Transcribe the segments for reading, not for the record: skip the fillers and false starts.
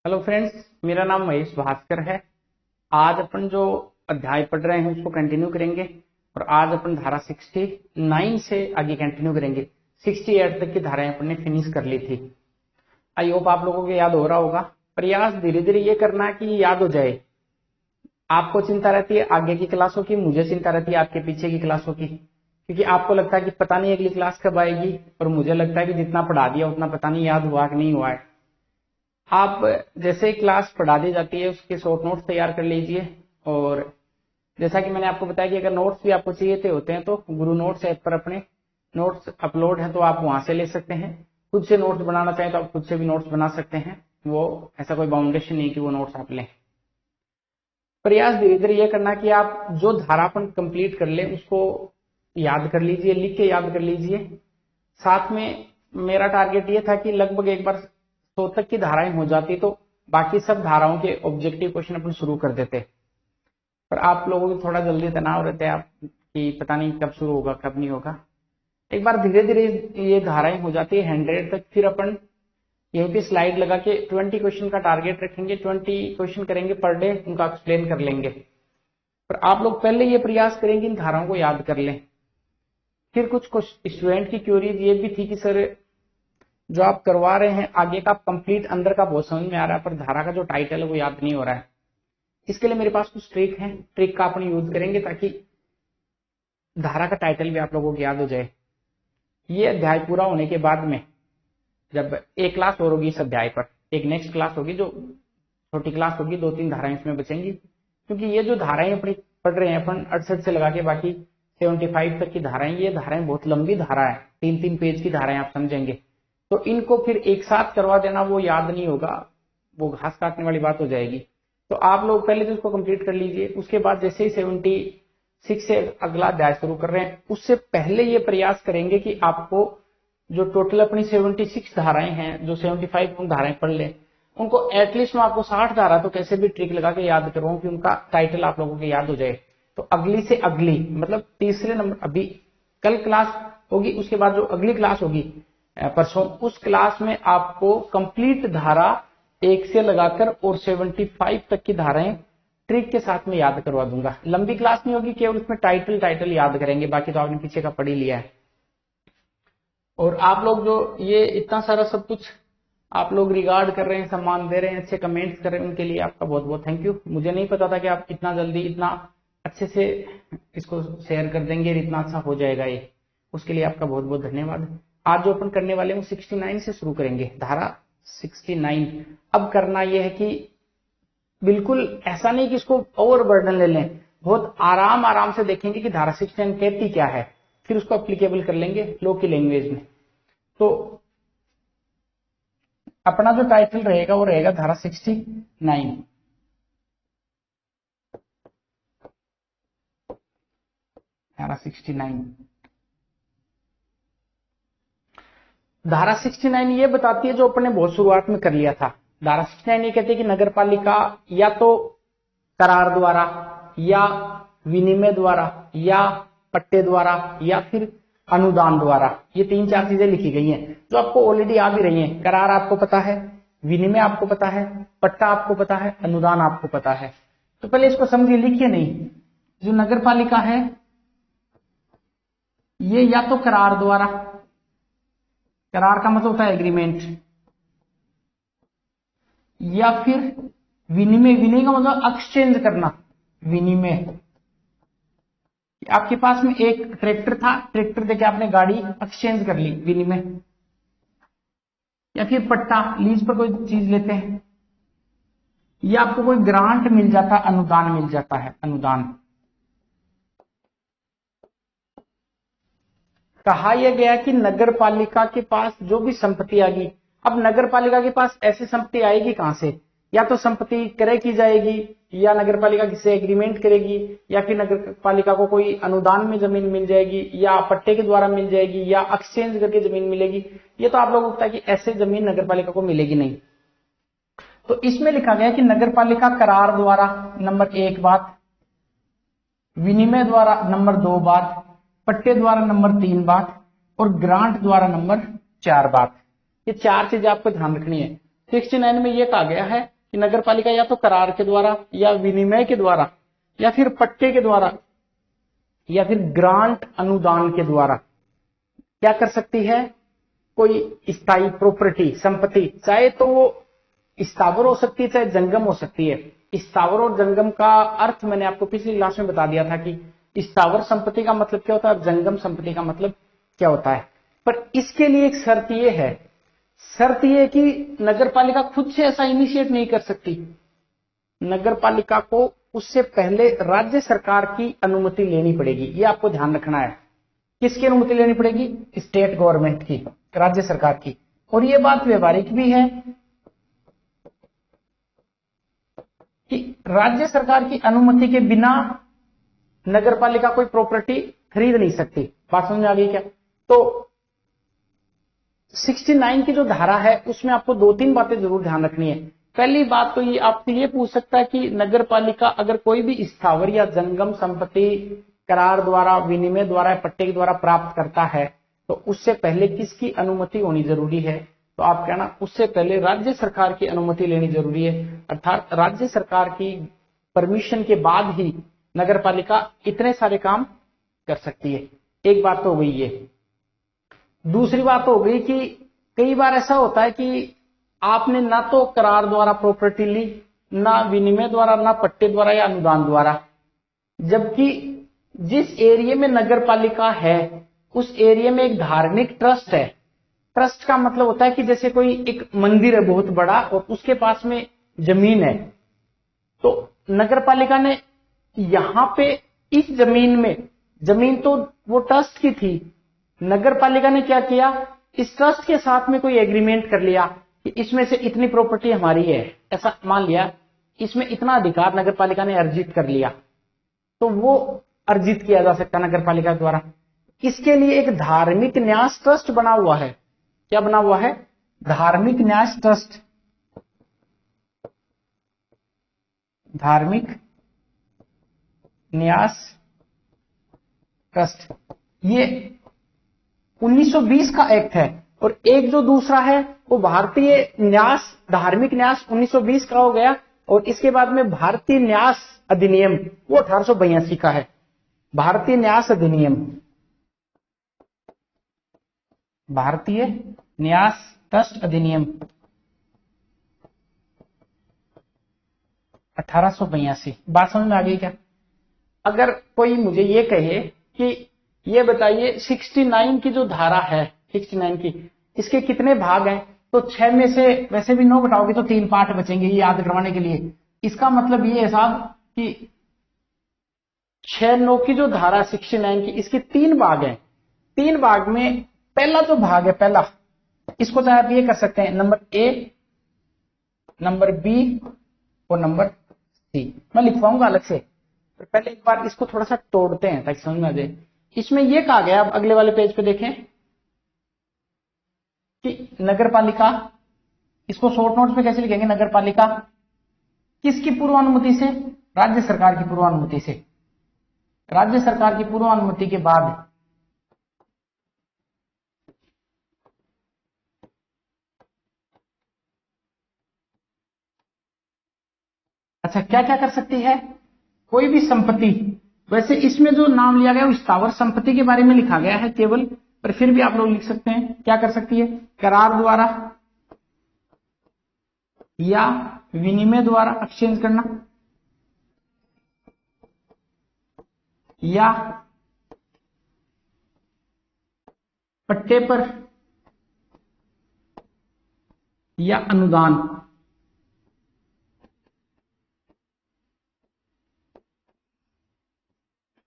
Hello friends, मेरा नाम महेश भास्कर है। आज अपन जो अध्याय पढ़ रहे हैं उसको कंटिन्यू करेंगे और आज अपन धारा 69 से आगे कंटिन्यू करेंगे। 68 तक की धाराएं अपन ने फिनिश कर ली थी। आई होप आप लोगों को याद हो रहा होगा। प्रयास धीरे धीरे ये करना है कि याद हो जाए। आपको चिंता रहती है आगे की क्लासों की, मुझे चिंता रहती है आपके पीछे की क्लासों की, क्योंकि आपको लगता है कि पता नहीं अगली क्लास कब आएगी, और मुझे लगता है कि जितना पढ़ा दिया उतना पता नहीं याद हुआ कि नहीं हुआ है। आप जैसे ही क्लास पढ़ा दी जाती है उसके शॉर्ट नोट्स तैयार कर लीजिए। और जैसा कि मैंने आपको बताया कि अगर नोट्स भी आपको चाहिए थे होते हैं तो गुरु नोट्स ऐप पर अपने नोट्स अपलोड है, तो आप वहां से ले सकते हैं। खुद से नोट्स बनाना चाहें तो आप खुद से भी नोट्स बना सकते हैं। वो ऐसा कोई बाउंडेशन नहीं कि वो नोट्स आप लें। प्रयास धीरे धीरे ये करना कि आप जो धारापन कंप्लीट कर ले उसको याद कर लीजिए, लिख के याद कर लीजिए। साथ में मेरा टारगेट ये था कि लगभग एक बार 100 तक की धाराएं हो जाती तो बाकी सब धाराओं के ऑब्जेक्टिव क्वेश्चन अपन शुरू कर देते। पर आप लोगों को थोड़ा जल्दी तनाव रहते हैं आप कि पता नहीं कब शुरू होगा कब नहीं होगा। एक बार धीरे धीरे ये धाराएं हो जाती है 100 तक, फिर अपन यहीं पे स्लाइड लगा के 20 क्वेश्चन का टारगेट रखेंगे। 20 क्वेश्चन करेंगे पर डे, उनका एक्सप्लेन कर लेंगे। पर आप लोग पहले ये प्रयास करेंगे इन धाराओं को याद कर लें। फिर कुछ स्टूडेंट की क्यूरीज ये भी थी कि सर जो आप करवा रहे हैं आगे का कंप्लीट अंदर का बहुत समझ में आ रहा है पर धारा का जो टाइटल है वो याद नहीं हो रहा है। इसके लिए मेरे पास कुछ ट्रिक है, ट्रिक का अपन यूज करेंगे ताकि धारा का टाइटल भी आप लोगों को याद हो जाए। ये अध्याय पूरा होने के बाद में जब एक क्लास और होगी इस अध्याय पर, एक नेक्स्ट क्लास होगी जो छोटी क्लास होगी, 2-3 धाराएं इसमें बचेंगी। क्योंकि ये जो धाराएं अपनी पढ़ रहे हैं अपन 68 से लगा के बाकी 75 तक की धाराएं, ये धाराएं बहुत लंबी धारा है, 3-3 पेज की धाराएं आप समझेंगे। तो इनको फिर एक साथ करवा देना वो याद नहीं होगा, वो घास काटने वाली बात हो जाएगी। तो आप लोग पहले तो इसको कंप्लीट कर लीजिए। उसके बाद जैसे ही 76 से अगला अध्याय शुरू कर रहे हैं उससे पहले ये प्रयास करेंगे कि आपको जो टोटल अपनी 76 धाराएं हैं, जो 75 धाराएं पढ़ ले, उनको एटलीस्ट मैं आपको 60 धारा तो कैसे भी ट्रिक लगा के याद करवाऊं कि उनका टाइटल आप लोगों को याद हो जाए। तो अगली से अगली मतलब तीसरे नंबर, अभी कल क्लास होगी उसके बाद जो अगली क्लास होगी परसों, उस क्लास में आपको कंप्लीट धारा 1 से लगाकर और 75 तक की धाराएं ट्रिक के साथ में याद करवा दूंगा। लंबी क्लास नहीं होगी, केवल उसमें टाइटल याद करेंगे, बाकी तो आपने पीछे का पढ़ ही लिया है। और आप लोग जो ये इतना सारा सब कुछ आप लोग रिगार्ड कर रहे हैं, सम्मान दे रहे हैं, अच्छे कमेंट्स कर रहे हैं, उनके लिए आपका बहुत बहुत थैंक यू। मुझे नहीं पता था कि आप इतना जल्दी इतना अच्छे से इसको शेयर कर देंगे और इतना अच्छा हो जाएगा ये, उसके लिए आपका बहुत बहुत धन्यवाद। आज जो अपन करने वाले हैं 69 से शुरू करेंगे, धारा 69। अब करना यह है कि बिल्कुल ऐसा नहीं कि इसको ओवर बर्डन ले लें, बहुत आराम आराम से देखेंगे कि धारा 69 कहती क्या है, फिर उसको अप्लीकेबल कर लेंगे लो की लैंग्वेज में। तो अपना जो टाइटल रहेगा वो रहेगा धारा 69। धारा 69, धारा 69 ये बताती है जो अपने बहुत शुरुआत में कर लिया था। धारा 69 ये कहती है कि नगर पालिका या तो करार द्वारा या विनिमय द्वारा या पट्टे द्वारा या फिर अनुदान द्वारा, ये 3-4 चीजें लिखी गई हैं जो आपको ऑलरेडी आ भी रही हैं। करार आपको पता है, विनिमय आपको पता है, पट्टा आपको पता है, अनुदान आपको पता है। तो पहले इसको समझिए, लिखिए नहीं। जो नगर पालिका है ये या तो करार द्वारा, करार का मतलब होता है एग्रीमेंट, या फिर विनिमय, विनिमय का मतलब एक्सचेंज करना, विनिमय। आपके पास में एक ट्रैक्टर था, ट्रैक्टर देके आपने गाड़ी एक्सचेंज कर ली, विनिमय। या फिर पट्टा, लीज पर कोई चीज लेते हैं, या आपको कोई ग्रांट मिल जाता, अनुदान मिल जाता है, अनुदान। कहा यह गया कि नगर पालिका के पास जो भी संपत्ति आएगी, अब नगर पालिका के पास ऐसी संपत्ति आएगी कहां से, या तो संपत्ति क्रय की जाएगी, या नगर पालिका किसी एग्रीमेंट करेगी, या फिर नगर पालिका को कोई अनुदान में जमीन मिल जाएगी, या पट्टे के द्वारा मिल जाएगी, या एक्सचेंज करके जमीन मिलेगी। ये तो आप लोगों को पता है कि ऐसे जमीन नगर पालिका को मिलेगी नहीं। तो इसमें लिखा गया कि नगर पालिका करार द्वारा नंबर 1 बात, विनिमय द्वारा नंबर 2 बात, पट्टे द्वारा नंबर 3 बात, और ग्रांट द्वारा नंबर 4 बात। ये 4 चीजें आपको ध्यान रखनी है। 69 में ये कहा गया है कि नगर पालिका या तो करार के द्वारा या विनिमय के द्वारा या फिर पट्टे के द्वारा या फिर ग्रांट अनुदान के द्वारा क्या कर सकती है, कोई स्थायी प्रॉपर्टी संपत्ति, चाहे तो वो स्थावर हो सकती है चाहे जंगम हो सकती है। स्थावर और जंगम का अर्थ मैंने आपको पिछली क्लास में बता दिया था कि स्थावर संपत्ति का मतलब क्या होता है और जंगम संपत्ति का मतलब क्या होता है। पर इसके लिए एक शर्त ये है, शर्त ये कि नगर पालिका खुद से ऐसा इनिशिएट नहीं कर सकती। नगर पालिका को उससे पहले राज्य सरकार की अनुमति लेनी पड़ेगी। ये आपको ध्यान रखना है। किसकी अनुमति लेनी पड़ेगी? स्टेट गवर्नमेंट की, राज्य सरकार की। और ये बात व्यवहारिक भी है कि राज्य सरकार की अनुमति के बिना नगर पालिका कोई प्रॉपर्टी खरीद नहीं सकती। बात समझ में आ गई क्या? तो 69 की जो धारा है उसमें आपको 2-3 बातें जरूर ध्यान रखनी है। पहली बात तो ये आपसे ये पूछ सकता है कि नगर पालिका अगर कोई भी स्थावर या जंगम संपत्ति करार द्वारा, विनिमय द्वारा, पट्टे के द्वारा प्राप्त करता है तो उससे पहले किसकी अनुमति होनी जरूरी है? तो आप कहना उससे पहले राज्य सरकार की अनुमति लेनी जरूरी है। अर्थात राज्य सरकार की परमिशन के बाद ही नगर पालिका इतने सारे काम कर सकती है। एक बात तो हो गई ये। दूसरी बात हो गई कि कई बार ऐसा होता है कि आपने ना तो करार द्वारा प्रॉपर्टी ली, ना विनिमय द्वारा, ना पट्टे द्वारा या अनुदान द्वारा, जबकि जिस एरिया में नगर पालिका है उस एरिया में एक धार्मिक ट्रस्ट है। ट्रस्ट का मतलब होता है कि जैसे कोई एक मंदिर है बहुत बड़ा और उसके पास में जमीन है, तो नगर पालिका ने यहां पे इस जमीन में, जमीन तो वो ट्रस्ट की थी, नगर पालिका ने क्या किया, इस ट्रस्ट के साथ में कोई एग्रीमेंट कर लिया कि इसमें से इतनी प्रॉपर्टी हमारी है, ऐसा मान लिया, इसमें इतना अधिकार नगर पालिका ने अर्जित कर लिया, तो वो अर्जित किया जा सकता नगर पालिका द्वारा। इसके लिए एक धार्मिक न्यास ट्रस्ट बना हुआ है। क्या बना हुआ है? धार्मिक न्यास ट्रस्ट। धार्मिक न्यास ट्रस्ट ये 1920 का एक्ट है। और एक जो दूसरा है वो भारतीय न्यास, धार्मिक न्यास 1920 का हो गया। और इसके बाद में भारतीय न्यास अधिनियम वो 1882 का है। भारतीय न्यास अधिनियम, भारतीय न्यास ट्रस्ट अधिनियम 1882। बात समझ में आ गई क्या? अगर कोई मुझे ये कहे कि ये बताइए 69 की जो धारा है, 69 की, इसके कितने भाग हैं, तो 6 में से वैसे भी 9 घटाओगे तो 3 पार्ट बचेंगे ये याद करवाने के लिए। इसका मतलब ये है साहब कि 6-9 की जो धारा 69 की, इसके 3 भाग हैं। 3 भाग में पहला जो भाग है, पहला, इसको चाहे आप ये कर सकते हैं, नंबर ए, नंबर बी और नंबर सी। मैं लिखवाऊंगा अलग से, तो पहले एक बार इसको थोड़ा सा तोड़ते हैं ताकि समझ में आ जाए। इसमें यह कहा गया, अब अगले वाले पेज पे देखें कि नगर पालिका, इसको शॉर्ट नोट्स पे कैसे लिखेंगे, नगर पालिका किसकी पूर्वानुमति से? राज्य सरकार की पूर्वानुमति से। राज्य सरकार की पूर्वानुमति के बाद अच्छा क्या क्या कर सकती है? कोई भी संपत्ति, वैसे इसमें जो नाम लिया गया वो स्थावर संपत्ति के बारे में लिखा गया है केवल, पर फिर भी आप लोग लिख सकते हैं। क्या कर सकती है? करार द्वारा या विनिमय द्वारा एक्सचेंज करना, या पट्टे पर, या अनुदान।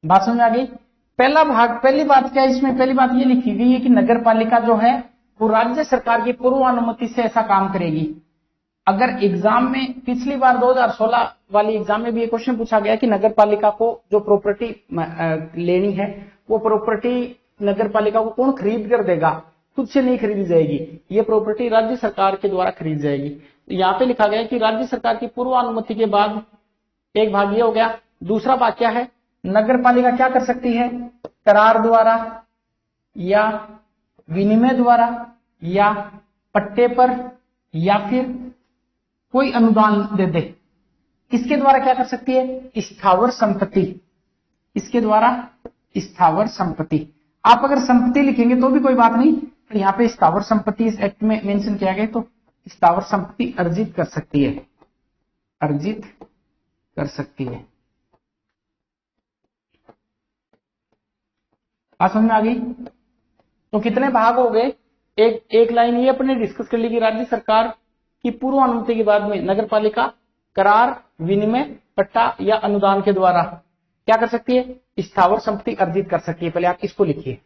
बात समझ आ गई? पहला भाग, पहली बात क्या है इसमें? पहली बात ये लिखी गई है कि नगर पालिका जो है वो राज्य सरकार की पूर्वानुमति से ऐसा काम करेगी। अगर एग्जाम में पिछली बार 2016 वाली एग्जाम में भी ये क्वेश्चन पूछा गया कि नगर पालिका को जो प्रॉपर्टी लेनी है वो प्रॉपर्टी नगर पालिका को कौन खरीद कर देगा? खुद से नहीं खरीदी जाएगी, ये प्रॉपर्टी राज्य सरकार के द्वारा खरीदी जाएगी। तो यहाँ पे लिखा गया कि राज्य सरकार की पूर्वानुमति के बाद, एक भाग ये हो गया। दूसरा भाग क्या है? नगर पालिका क्या कर सकती है? करार द्वारा या विनिमय द्वारा या पट्टे पर या फिर कोई अनुदान दे दे, इसके द्वारा क्या कर सकती है? स्थावर संपत्ति। इसके द्वारा स्थावर संपत्ति। आप अगर संपत्ति लिखेंगे तो भी कोई बात नहीं, पर यहां पे स्थावर संपत्ति इस एक्ट में मेंशन किया गया, तो स्थावर संपत्ति अर्जित कर सकती है, अर्जित कर सकती है। बात समझ में आ गई? तो कितने भाग हो गए? एक लाइन ये अपने डिस्कस कर ली कि राज्य सरकार की पूर्व अनुमति के बाद में नगर पालिका करार, विनिमय, पट्टा या अनुदान के द्वारा क्या कर सकती है? स्थावर संपत्ति अर्जित कर सकती है। पहले आप इसको लिखिए,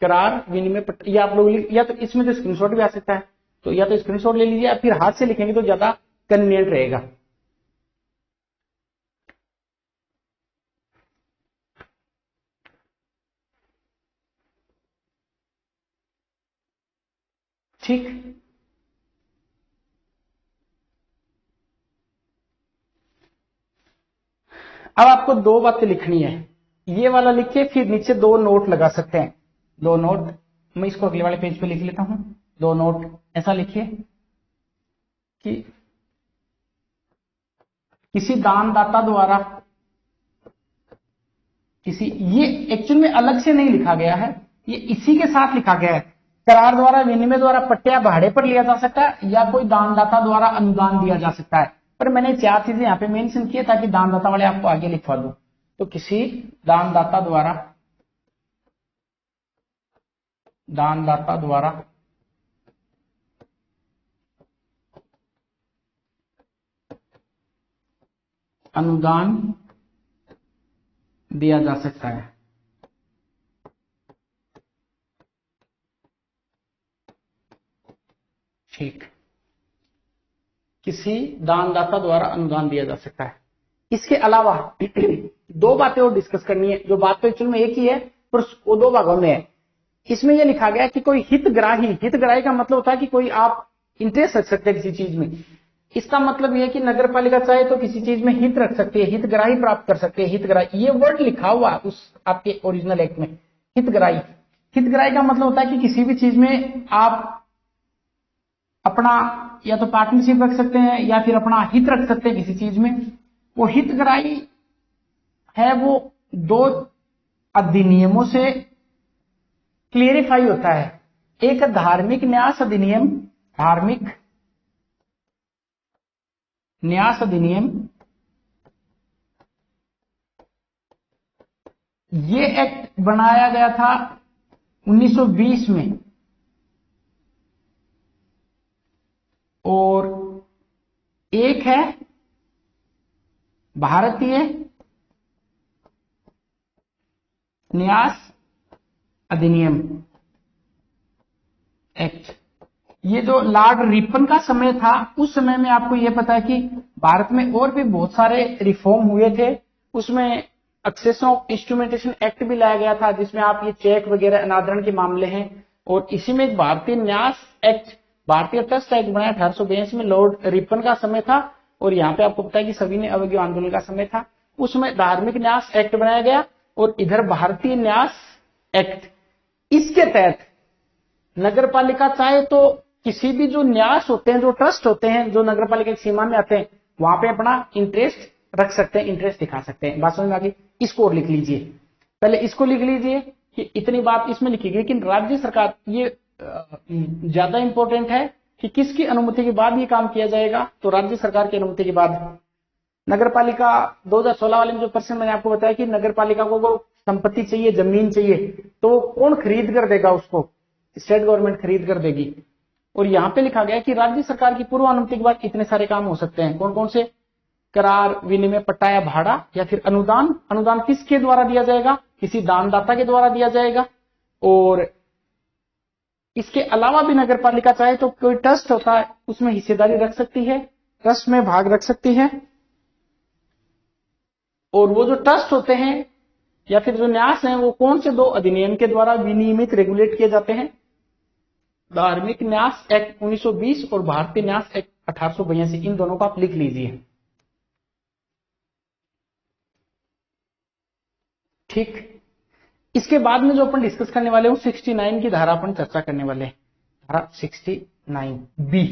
करार, विनिमय, पट्टा। या आप लोग या तो इसमें तो स्क्रीनशॉट भी आ सकता है, तो या तो स्क्रीनशॉट ले लीजिए या फिर हाथ से लिखेंगे तो ज्यादा कन्वीनियंट रहेगा। ठीक, अब आपको दो बातें लिखनी है। ये वाला लिखिए, फिर नीचे दो नोट लगा सकते हैं, दो नोट। मैं इसको अगले वाले पेज पे लिख लेता हूं। दो नोट ऐसा लिखिए कि किसी दानदाता द्वारा, किसी, ये एक्चुअल में अलग से नहीं लिखा गया है, ये इसी के साथ लिखा गया है। करार द्वारा, विनिमय द्वारा, पट्टे या भाड़े पर लिया जा सकता है, या कोई दानदाता द्वारा अनुदान दिया जा सकता है। पर मैंने चार चीजें यहाँ पे मेंशन किए ताकि दानदाता वाले आपको आगे लिखवा दूं। तो किसी दानदाता द्वारा, दानदाता द्वारा अनुदान दिया जा सकता है। ठीक, किसी दानदाता द्वारा अनुदान दिया जा सकता है। इसके अलावा दो बातें और डिस्कस करनी है। जो बात तो एक्चुअल में एक ही है पर वो दो भागों में है। इसमें यह लिखा गया कि कोई हितग्राही, हितग्राही का मतलब होता है कि कोई आप इंटरेस्ट रख सकते हैं किसी चीज में। इसका मतलब यह है कि नगर पालिका चाहे तो किसी चीज में हित रख सकती है, हितग्राही प्राप्त कर सकते हैं। हितग्राही, ये वर्ड लिखा हुआ उस आपके ओरिजिनल एक्ट में, हितग्राही। हितग्राही का मतलब होता है कि किसी भी चीज में आप अपना या तो पार्टनरशिप रख सकते हैं या फिर अपना हित रख सकते हैं किसी चीज में। वो हितग्राही है, वो दो अधिनियमों से क्लियरिफाई होता है। एक धार्मिक न्यास अधिनियम, धार्मिक न्यास अधिनियम, ये एक्ट बनाया गया था 1920 में, और एक है भारतीय न्यास अधिनियम एक्ट। ये जो लॉर्ड रिपन का समय था, उस समय में आपको यह पता है कि भारत में और भी बहुत सारे रिफॉर्म हुए थे। उसमें एक्सेस ऑफ इंस्ट्रूमेंटेशन एक्ट भी लाया गया था, जिसमें आप ये चेक वगैरह अनादरण के मामले हैं। और इसी में भारतीय न्यास एक्ट, भारतीय ट्रस्ट एक्ट बनाया 1882 में, लॉर्ड रिपन का समय था। और यहाँ पे आपको पता है कि सभी ने अवज्ञा आंदोलन का समय था। उसमें धार्मिक न्यास एक्ट बनाया गया और इधर भारतीय न्यास एक्ट। इसके तहत नगर पालिका चाहे तो किसी भी जो न्यास होते हैं, जो ट्रस्ट होते हैं, जो नगर पालिका की सीमा में आते हैं, वहां पे अपना इंटरेस्ट रख सकते हैं, इंटरेस्ट दिखा सकते हैं। बात समझ में आ गई? इसको और लिख लीजिए, पहले इसको लिख लीजिए कि इतनी बात इसमें लिखी गई कि राज्य सरकार, ये ज्यादा इंपॉर्टेंट है कि किसकी अनुमति के बाद ये काम किया जाएगा। तो राज्य सरकार की अनुमति के बाद। नगर पालिका 2016 वाले में जो पर्सन मैंने आपको बताया कि नगर पालिका को वो संपत्ति चाहिए, जमीन चाहिए, तो कौन खरीद कर देगा उसको? स्टेट गवर्नमेंट खरीद कर देगी। और यहां पे लिखा गया कि राज्य सरकार की पूर्व अनुमति के बाद इतने सारे काम हो सकते हैं। कौन कौन से? करार, विनिमय, पट्टा या भाड़ा, या फिर अनुदान। अनुदान किसके द्वारा दिया जाएगा? किसी दानदाता के द्वारा दिया जाएगा। और इसके अलावा भी नगर पालिका चाहे तो कोई ट्रस्ट होता है, उसमें हिस्सेदारी रख सकती है, ट्रस्ट में भाग रख सकती है। और वो जो ट्रस्ट होते हैं या फिर जो न्यास हैं, वो कौन से दो अधिनियम के द्वारा विनियमित रेगुलेट किए जाते हैं? धार्मिक न्यास एक्ट 1920 और भारतीय न्यास एक्ट 1882। इन दोनों को आप लिख लीजिए। ठीक, इसके बाद में जो अपन डिस्कस करने वाले हैं 69 की धारा अपन चर्चा करने वाले हैं, धारा 69 बी।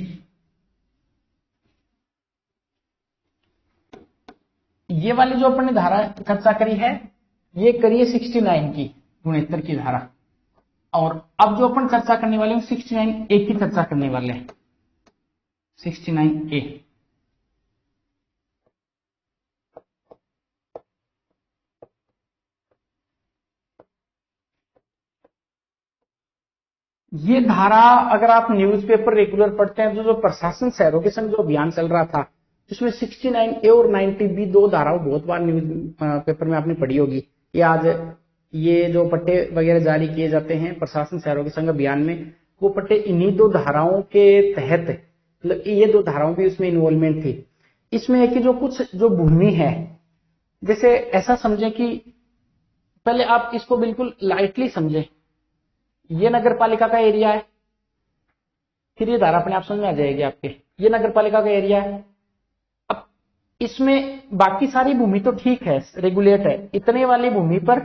ये वाली जो अपन ने धारा चर्चा करी है, ये करिए 69 की, 69 की धारा। और अब जो अपन चर्चा करने वाले हैं 69A की चर्चा करने वाले हैं, 69A। ये धारा अगर आप न्यूज़पेपर रेगुलर पढ़ते हैं तो जो प्रशासन शहरों के संग जो अभियान चल रहा था, जिसमें 69A और 90B दो धाराओं बहुत बार न्यूज पेपर में आपने पढ़ी होगी कि आज ये जो पट्टे वगैरह जारी किए जाते हैं प्रशासन शहरों के संग अभियान में, वो पट्टे इन्हीं दो धाराओं के तहत, मतलब ये दो धाराओं भी उसमें इन्वॉल्वमेंट थी। इसमें है कि जो कुछ जो भूमि है, जैसे ऐसा समझें कि पहले आप इसको बिल्कुल लाइटली समझें, ये नगर पालिका का एरिया है, फिर ये धारा अपने आप समझ में आ जाएगी आपके, ये नगर पालिका का एरिया है। अब इसमें बाकी सारी भूमि तो ठीक है, रेगुलेट है, इतने वाली भूमि पर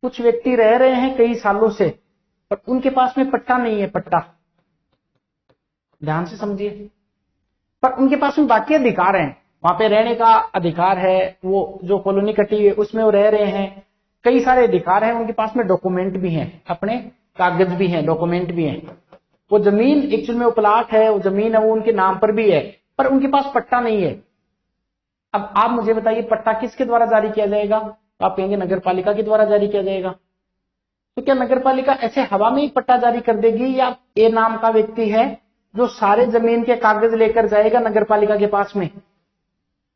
कुछ व्यक्ति रह रहे हैं कई सालों से, पर उनके पास में पट्टा नहीं है, पट्टा ध्यान से समझिए, पर उनके पास में बाकी अधिकार हैं, वहां पे रहने का अधिकार है, वो जो कॉलोनी कटी है उसमें वो रह रहे हैं, कई सारे अधिकार हैं, उनके पास में डॉक्यूमेंट भी हैं, अपने कागज भी हैं, डॉक्यूमेंट भी हैं, वो जमीन एक्चुअल में वो प्लाट है, वो जमीन है वो उनके नाम पर भी है, पर उनके पास पट्टा नहीं है। अब आप मुझे बताइए पट्टा किसके द्वारा जारी किया जाएगा? आप कहेंगे नगर पालिका के द्वारा जारी किया जाएगा। तो क्या नगर पालिका ऐसे हवा में ही पट्टा जारी कर देगी, या ए नाम का व्यक्ति है जो सारे जमीन के कागज लेकर जाएगा नगर पालिका के पास में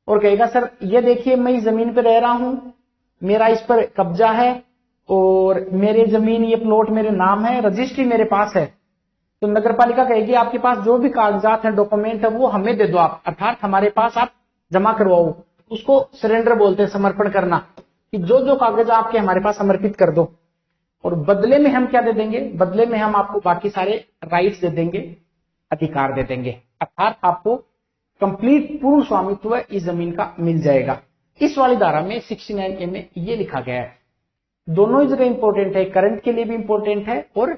और कहेगा सर ये देखिए मैं इस जमीन पे रह रहा हूं, मेरा इस पर कब्जा है और मेरे जमीन ये प्लॉट मेरे नाम है, रजिस्ट्री मेरे पास है। तो नगर पालिका कहेगी आपके पास जो भी कागजात हैं, डॉक्यूमेंट है, वो हमें दे दो आप, अर्थात हमारे पास आप जमा करवाओ। उसको सरेंडर बोलते हैं, समर्पण करना, कि जो जो कागज आपके हमारे पास समर्पित कर दो, और बदले में हम क्या दे देंगे? बदले में हम आपको बाकी सारे राइट्स दे देंगे, अधिकार दे देंगे, अर्थात आपको कंप्लीट पूर्ण स्वामित्व इस जमीन का मिल जाएगा। इस वाली धारा में 69A में ये लिखा गया है। दोनों ही जगह इंपॉर्टेंट है, करंट के लिए भी इंपॉर्टेंट है और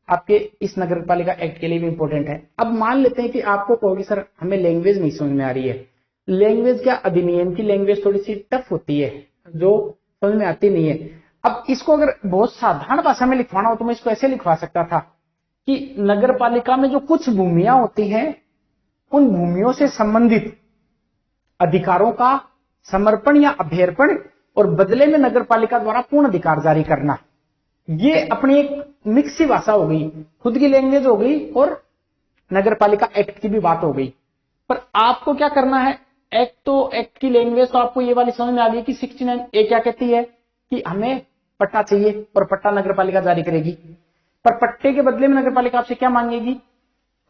आपके इस नगर पालिका एक्ट के लिए भी इंपॉर्टेंट है। अब मान लेते हैं कि आपको कहोगे सर हमें लैंग्वेज नहीं समझ में आ रही है। लैंग्वेज क्या, अधिनियम की लैंग्वेज थोड़ी सी टफ होती है, जो समझ में आती नहीं है। अब इसको अगर बहुत साधारण भाषा में लिखवाना हो तो मैं इसको ऐसे लिखवा सकता था कि नगर पालिका में जो कुछ भूमियां होती हैं, उन भूमियों से संबंधित अधिकारों का समर्पण या अभ्यर्पण और बदले में नगर पालिका द्वारा पूर्ण अधिकार जारी करना, ये अपनी एक मिक्स सी भाषा हो गई, खुद की लैंग्वेज हो गई और नगर पालिका एक्ट की भी बात हो गई। पर आपको क्या करना है, एक्ट की लैंग्वेज तो आपको ये वाली समझ में आ गई कि 69A क्या कहती है कि हमें पट्टा चाहिए और पट्टा नगर पालिका जारी करेगी। पर पट्टे के बदले में नगर पालिका आपसे क्या मांगेगी?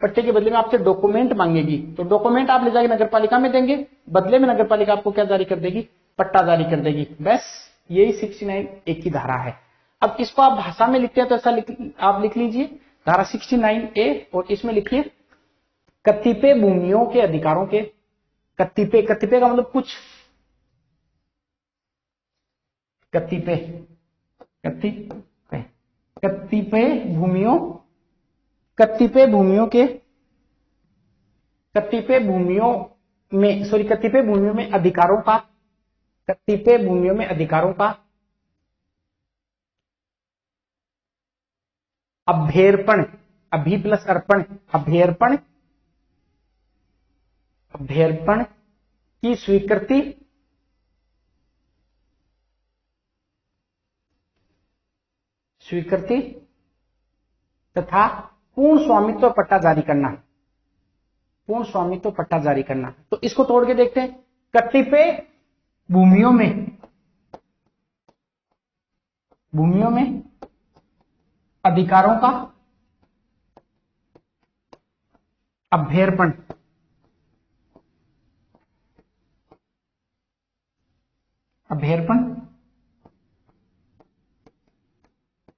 पट्टे के बदले में आपसे डॉक्यूमेंट मांगेगी। तो डॉक्यूमेंट आप ले जाके नगर पालिका में देंगे, बदले में नगर पालिका आपको क्या जारी कर देगी? पट्टा जारी कर देगी। बस यही 69A की धारा है। अब इसको आप भाषा में लिखते हैं तो ऐसा आप लिख लीजिए धारा 69A, और इसमें लिखिए कतिपय भूमियों के अधिकारों के, कतिपय का मतलब कुछ, कतिपय भूमियों में अधिकारों का, कतिपय भूमियों में अधिकारों का अभ्यर्पण, अभी प्लस अर्पण, अभ्यर्पण की स्वीकृति तथा पूर्ण स्वामित्व पट्टा जारी करना, पूर्ण स्वामित्व पट्टा जारी करना। तो इसको तोड़ के देखते हैं, कतिपय भूमियों में अधिकारों का अभ्यर्पण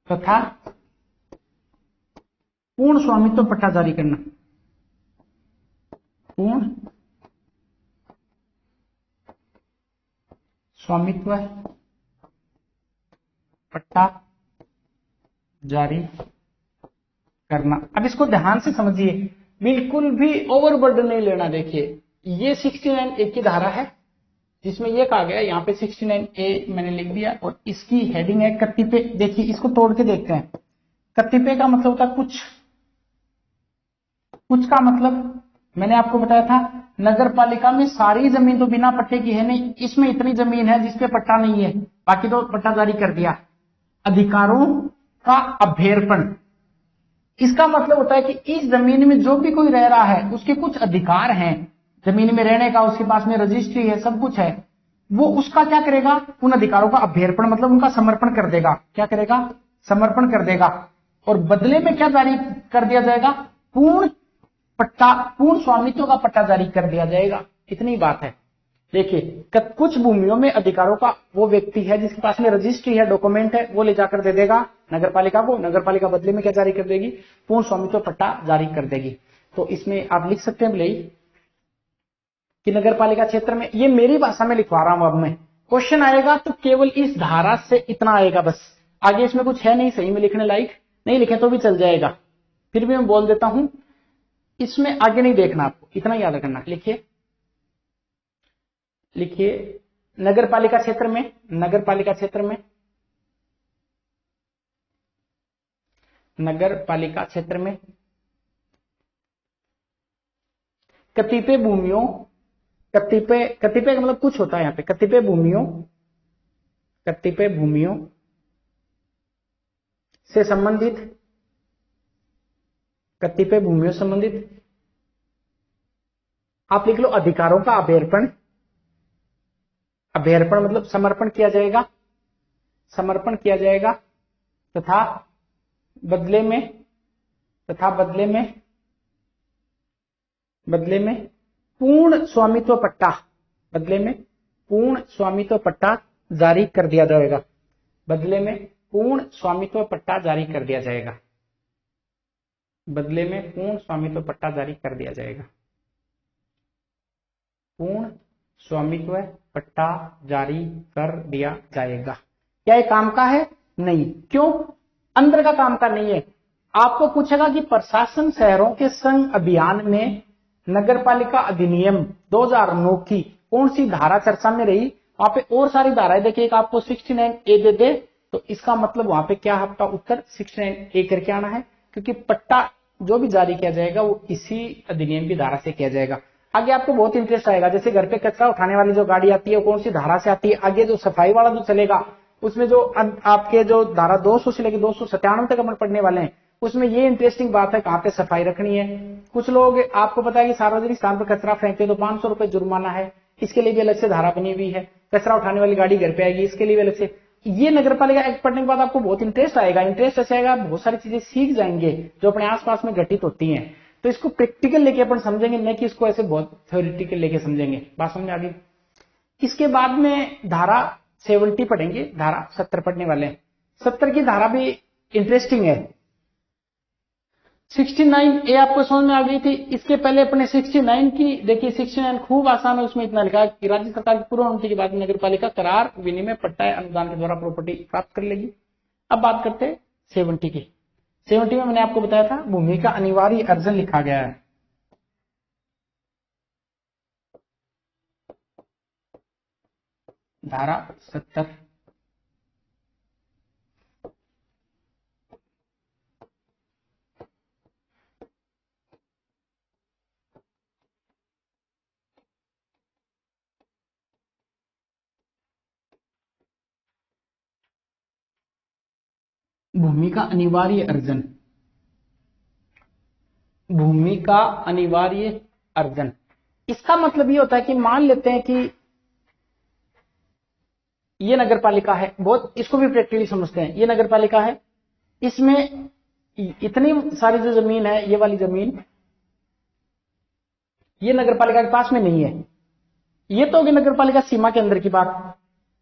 तथा पूर्ण स्वामित्व पट्टा जारी करना, पूर्ण स्वामित्व पट्टा जारी करना। अब इसको ध्यान से समझिए, बिल्कुल भी ओवरबर्डन नहीं लेना। देखिए ये 69A की धारा है, जिसमें ये कहा गया यहाँ पे 69A मैंने लिख दिया और इसकी हेडिंग है कतिपय। देखिए इसको तोड़ के देखते हैं। कतिपय का मतलब होता है कुछ, कुछ का मतलब मैंने आपको बताया था नगर पालिका में सारी जमीन तो बिना पट्टे की है नहीं, इसमें इतनी जमीन है जिसपे पट्टा नहीं है, बाकी तो पट्टा जारी कर दिया। अधिकारों का अभ्यर्पण, इसका मतलब होता है कि इस जमीन में जो भी कोई रह रहा है उसके कुछ अधिकार हैं, जमीन में रहने का, उसके पास में रजिस्ट्री है, सब कुछ है, वो उसका क्या करेगा, उन अधिकारों का अभ्यर्पण मतलब उनका समर्पण कर देगा। क्या करेगा, समर्पण कर देगा। और बदले में क्या जारी कर दिया जाएगा, पूर्ण पट्टा, पूर्ण स्वामित्व का पट्टा जारी कर दिया जाएगा। इतनी बात है। देखिए कुछ भूमियों में अधिकारों का वो व्यक्ति है जिसके पास में रजिस्ट्री है, डॉक्यूमेंट है, वो ले जाकर दे देगा नगरपालिका को, नगरपालिका बदले में क्या जारी कर देगी, पूर्ण स्वामित्व पट्टा जारी कर देगी। तो इसमें आप लिख सकते हैं भले कि नगरपालिका क्षेत्र में, ये मेरी भाषा में लिखवा रहा हूं अब मैं, क्वेश्चन आएगा तो केवल इस धारा से इतना आएगा बस, आगे इसमें कुछ है नहीं सही में लिखने लायक, नहीं लिखे तो भी चल जाएगा, फिर भी मैं बोल देता हूं, इसमें आगे नहीं देखना आपको, इतना याद रखना। लिखिए लिखिए नगरपालिका क्षेत्र में, नगरपालिका क्षेत्र में, नगरपालिका क्षेत्र में कतिपय भूमियों, कतिपय, कतिपय का मतलब कुछ होता है यहाँ पे, कतिपय भूमियों, कतिपय भूमियों से संबंधित, कतिपय भूमियों से संबंधित आप लिख लो अधिकारों का अभ्यर्पण, अभ्यर्पण मतलब समर्पण किया जाएगा, समर्पण किया जाएगा, तथा बदले में, तथा बदले में, बदले में पूर्ण स्वामित्व पट्टा, बदले में पूर्ण स्वामित्व पट्टा जारी कर दिया जाएगा, बदले में पूर्ण स्वामित्व पट्टा जारी कर दिया जाएगा, बदले में पूर्ण स्वामित्व पट्टा जारी कर दिया जाएगा, पूर्ण स्वामित्व पट्टा जारी कर दिया जाएगा। क्या ये काम का है? नहीं। क्यों? अंदर का काम का नहीं है। आपको पूछेगा कि प्रशासन शहरों के संघ अभियान में नगरपालिका अधिनियम 2009 की कौन सी धारा चर्चा में रही, वहां पे और सारी धाराएं देखिए, एक आपको 69A दे दे तो इसका मतलब वहां पे क्या आपका उत्तर 69A करके आना है, क्योंकि पट्टा जो भी जारी किया जाएगा वो इसी अधिनियम की धारा से किया जाएगा। आगे आपको बहुत इंटरेस्ट आएगा, जैसे घर पे कचरा उठाने वाली जो गाड़ी आती है कौन सी धारा से आती है, आगे जो सफाई वाला जो चलेगा उसमें जो आपके जो धारा 200 से लेकर 297 तक अपन पढ़ने वाले हैं, उसमें ये इंटरेस्टिंग बात है कहां पे सफाई रखनी है। कुछ लोग, आपको पता है कि सार्वजनिक स्थान पर कचरा फेंकते तो 500 रुपए जुर्माना है, इसके लिए भी अलग से धारा बनी हुई है। कचरा उठाने वाली गाड़ी घर पे आएगी, इसके लिए भी अलग से। ये नगरपालिका एक्ट पढ़ने के बाद आपको बहुत इंटरेस्ट आएगा, इंटरेस्ट ऐसे आएगा, बहुत सारी चीजें सीख जाएंगे जो अपने आसपास में घटित होती हैं। तो इसको प्रैक्टिकल लेके अपन समझेंगे, नहीं कि इसको ऐसे बहुत थ्योरेटिकल लेके समझेंगे। बात समझ आ गई? इसके बाद में धारा 70 पढ़ेंगे, धारा 70 पढ़ने वाले हैं। 70 की धारा भी इंटरेस्टिंग है। 69A आपको समझ में आ गई थी। इसके पहले अपने 69 की देखिए, 69 खूब आसान है, उसमें इतना लिखा है कि राज्य सरकार की पूर्व अनुमति के बाद नगरपालिका करार विनिमय पट्टा अनुदान के द्वारा प्रॉपर्टी प्राप्त कर लेगी। अब बात करते हैं 70 की। 70 में मैंने आपको बताया था भूमि का अनिवार्य अर्जन लिखा गया है। धारा 70 भूमि का अनिवार्य अर्जन, भूमि का अनिवार्य अर्जन, इसका मतलब ये होता है कि मान लेते हैं कि ये नगरपालिका है, बहुत इसको भी प्रैक्टिकली समझते हैं। ये नगरपालिका है, इसमें इतनी सारी जो जमीन है, ये वाली जमीन ये नगरपालिका के पास में नहीं है। ये तो होगी नगरपालिका सीमा के अंदर की बात।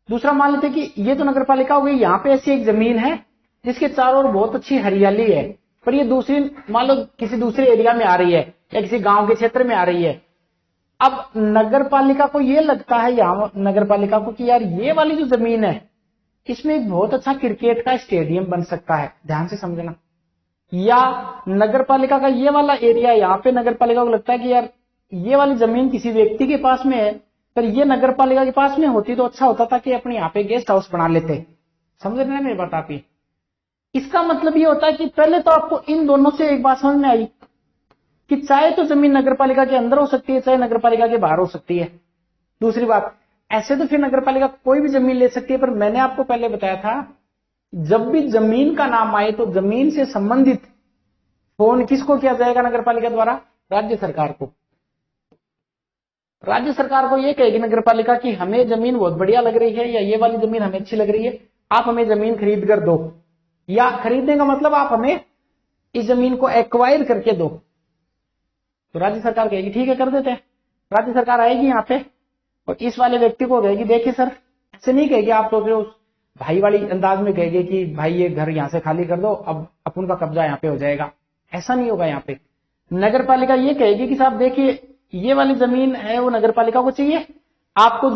दूसरा मान लेते हैं कि ये तो नगरपालिका हो गई, यहां पे ऐसी एक जमीन है जिसके चारों ओर बहुत अच्छी हरियाली है, पर ये दूसरी, मान लो किसी दूसरे एरिया में आ रही है या किसी गांव के क्षेत्र में आ रही है। अब नगरपालिका को ये लगता है, यहां नगरपालिका को, कि यार ये वाली जो जमीन है इसमें एक बहुत अच्छा क्रिकेट का स्टेडियम बन सकता है, ध्यान से समझना। या नगरपालिका का ये वाला एरिया, यहां पे नगरपालिका को लगता है कि यार ये वाली जमीन किसी व्यक्ति के पास में है पर ये नगर पालिका के पास में होती तो अच्छा होता था कि अपने यहाँ पे गेस्ट हाउस बना लेते। समझ रहे हैं मेरी बात आप? इसका मतलब ये होता है कि पहले तो आपको इन दोनों से एक बात समझ में आई कि चाहे तो जमीन नगर पालिका के अंदर हो सकती है, चाहे नगर पालिका के बाहर हो सकती है। दूसरी बात, ऐसे तो फिर नगर पालिका कोई भी जमीन ले सकती है, पर मैंने आपको पहले बताया था जब भी जमीन का नाम आए तो जमीन से संबंधित फोन किसको किया जाएगा नगर पालिका द्वारा? राज्य सरकार को। राज्य सरकार को यह कहेगी नगर पालिका की हमें जमीन बहुत बढ़िया लग रही है या ये वाली जमीन हमें अच्छी लग रही है, आप हमें जमीन खरीद कर दो, या खरीदने का मतलब आप हमें इस जमीन को एक्वायर करके दो। तो राज्य सरकार कहेगी ठीक है कर देते हैं। राज्य सरकार आएगी यहाँ पे और इस वाले व्यक्ति को कहेगी देखिए सर, ऐसे नहीं कहेगी आप सोच रहे हो भाई वाली अंदाज में कहेगी कि भाई ये घर यहाँ से खाली कर दो, अब अपन का कब्जा यहाँ पे हो जाएगा। ऐसा नहीं होगा। यहाँ पे नगर पालिका ये कहेगी कि साहब देखिए ये वाली जमीन है वो नगर पालिका को चाहिए, आपको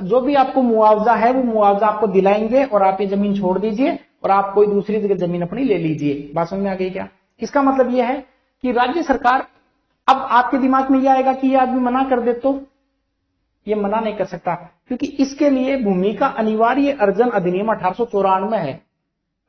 जो भी आपको मुआवजा है वो मुआवजा आपको दिलाएंगे और आप ये जमीन छोड़ दीजिए और आप कोई दूसरी जगह जमीन अपनी ले लीजिए। बात समझ में आ गई क्या? इसका मतलब यह है कि राज्य सरकार, अब आपके दिमाग में यह आएगा कि ये आदमी मना कर दे तो ये मना नहीं कर सकता, क्योंकि इसके लिए भूमि का अनिवार्य अर्जन अधिनियम 1894 है।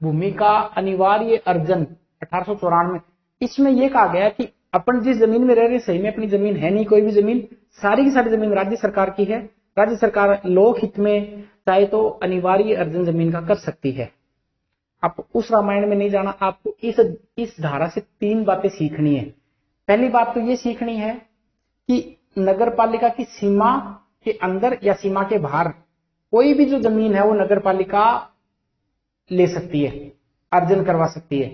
भूमि का अनिवार्य अर्जन 1894, इसमें यह कहा गया कि अपन जिस जमीन में रह रहे सही में अपनी जमीन है नहीं, कोई भी जमीन, सारी की सारी जमीन राज्य सरकार की है। राज्य सरकार लोक हित में चाहे तो अनिवार्य अर्जन जमीन का कर सकती है। आप उस रामायण में नहीं जाना, आपको इस धारा से 3 बातें सीखनी है। पहली बात तो ये सीखनी है कि नगर पालिका की सीमा के अंदर या सीमा के बाहर कोई भी जो जमीन है वो नगर पालिका ले सकती है, अर्जन करवा सकती है।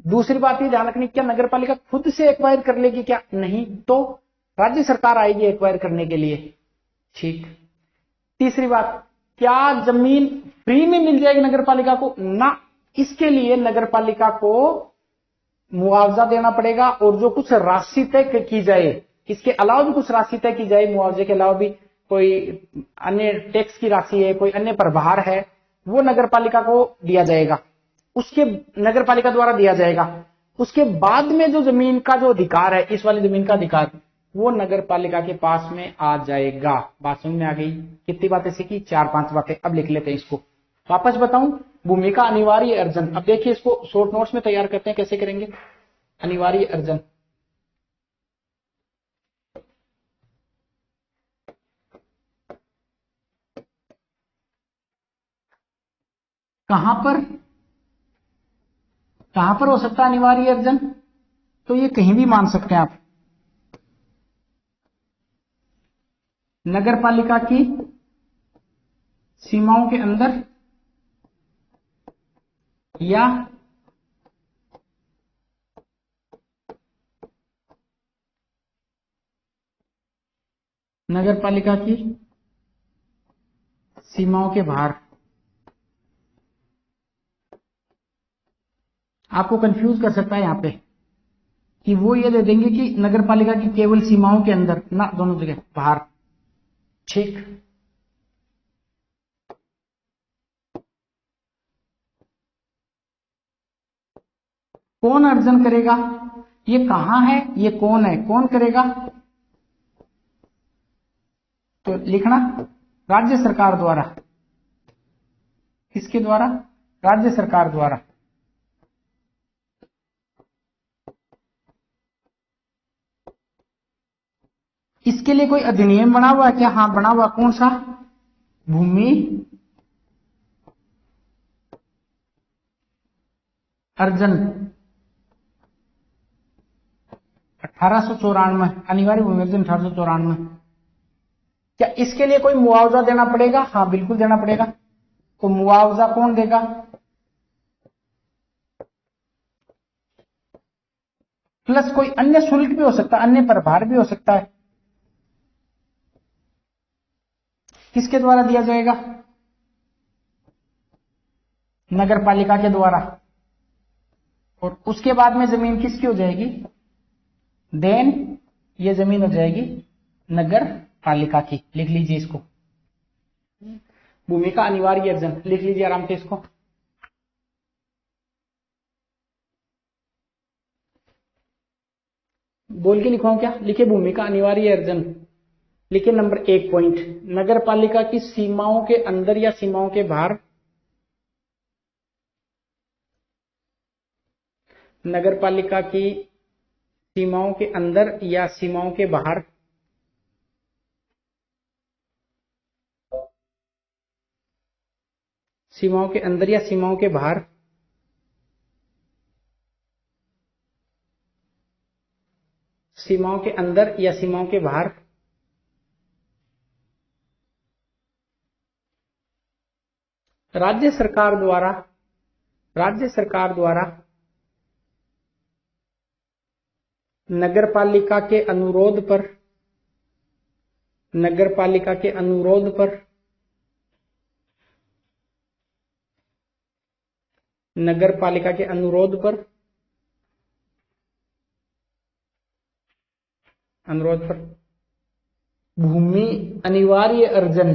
दूसरी बात ये ध्यान रखनी, क्या नगर पालिका खुद से एक्वायर कर लेगी? क्या नहीं, तो राज्य सरकार आएगी एक्वायर करने के लिए। ठीक। तीसरी बात, क्या जमीन फ्री में मिल जाएगी नगर पालिका को? ना, इसके लिए नगर पालिका को मुआवजा देना पड़ेगा और जो कुछ राशि तय की जाए, इसके अलावा भी कुछ राशि तय की जाए, मुआवजे के अलावा भी कोई अन्य टैक्स की राशि है, कोई अन्य प्रभार है, वो नगर पालिका को दिया जाएगा, उसके नगर पालिका द्वारा दिया जाएगा। उसके बाद में जो जमीन का जो अधिकार है, इस वाली जमीन का अधिकार, वो नगर पालिका के पास में आ जाएगा। बात समझ में आ गई? कितनी बातें सीखी? 4-5 बातें। अब लिख लेते हैं इसको। वापस बताऊं, भूमि का अनिवार्य अर्जन। अब देखिए इसको शॉर्ट नोट्स में तैयार करते हैं, कैसे करेंगे अनिवार्य अर्जन। कहां पर हो सकता है अनिवार्य अर्जन? तो ये कहीं भी मान सकते हैं आप। नगर पालिका की सीमाओं के अंदर या नगर पालिका की सीमाओं के बाहर। आपको कंफ्यूज कर सकता है यहां पे कि वो ये दे देंगे कि नगर पालिका की केवल सीमाओं के अंदर, ना, दोनों जगह बाहर। ठीक। कौन अर्जन करेगा? ये कहां है, ये कौन है, कौन करेगा? तो लिखना राज्य सरकार द्वारा। किसके द्वारा? राज्य सरकार द्वारा। इसके लिए कोई अधिनियम बना हुआ है क्या? हाँ बना हुआ। कौन सा? भूमि अर्जन 1894, अनिवार्य भूमि अर्जन 1894। क्या इसके लिए कोई मुआवजा देना पड़ेगा? हाँ बिल्कुल देना पड़ेगा। तो मुआवजा कौन देगा? प्लस कोई अन्य शुल्क भी हो सकता है, अन्य प्रभार भी हो सकता है। किसके द्वारा दिया जाएगा? नगर पालिका के द्वारा। और उसके बाद में जमीन किसकी हो जाएगी? देन ये जमीन हो जाएगी नगर पालिका की। लिख लीजिए इसको, भूमि का अनिवार्य अर्जन। लिख लीजिए आराम से इसको। बोल के लिखवाऊं क्या? लिखे भूमि का अनिवार्य अर्जन। लिखिए नंबर 1 पॉइंट, नगर पालिका की सीमाओं के अंदर या सीमाओं के बाहर, नगर पालिका की सीमाओं के अंदर या सीमाओं के बाहर सीमाओं के अंदर या सीमाओं के बाहर सीमाओं के अंदर या सीमाओं के बाहर राज्य सरकार द्वारा नगरपालिका के अनुरोध पर नगरपालिका के अनुरोध पर भूमि अनिवार्य अर्जन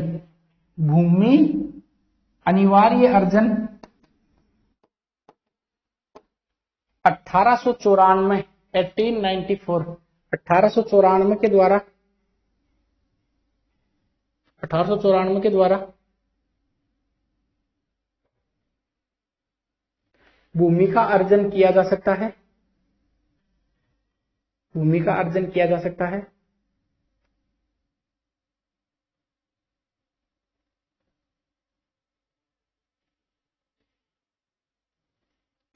1894 1894 के द्वारा भूमि का अर्जन किया जा सकता है।